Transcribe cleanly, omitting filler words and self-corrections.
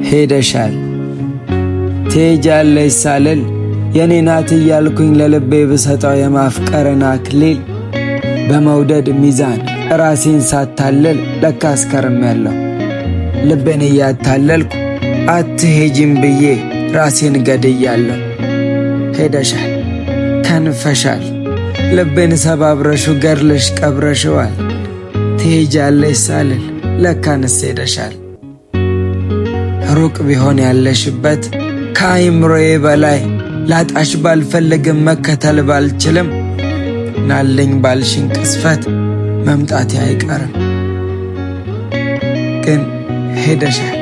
ሄደሻል ትሄጃለሽ ሳልል የኔ ናት እያልኩኝ ለልቤ ብሰጠው የማፍቀርን አክሊል በመውደድ ሚዛን ራሴን ሳታልል ለካ አስከርሜያለሁ። ልቤን እያታለልኩ አትሄጂም ብዬ ራሴን ገድያለሁ። ሄደሻል ከንፈሻል ልቤን ሰባብረሹ ገድለሽ ቀብረሽዋል። ትሄጃለሽ ሳልል ለካንስ ሄደሻል። ሩቅ ቢሆን ያለሽበት ከአይምሮዬ በላይ ላጣሽ ባልፈልግም መከተል ባልችልም ናለኝ ባልሽን ቅስፈት መምጣቴ አይቀርም። ግን ሄደሻል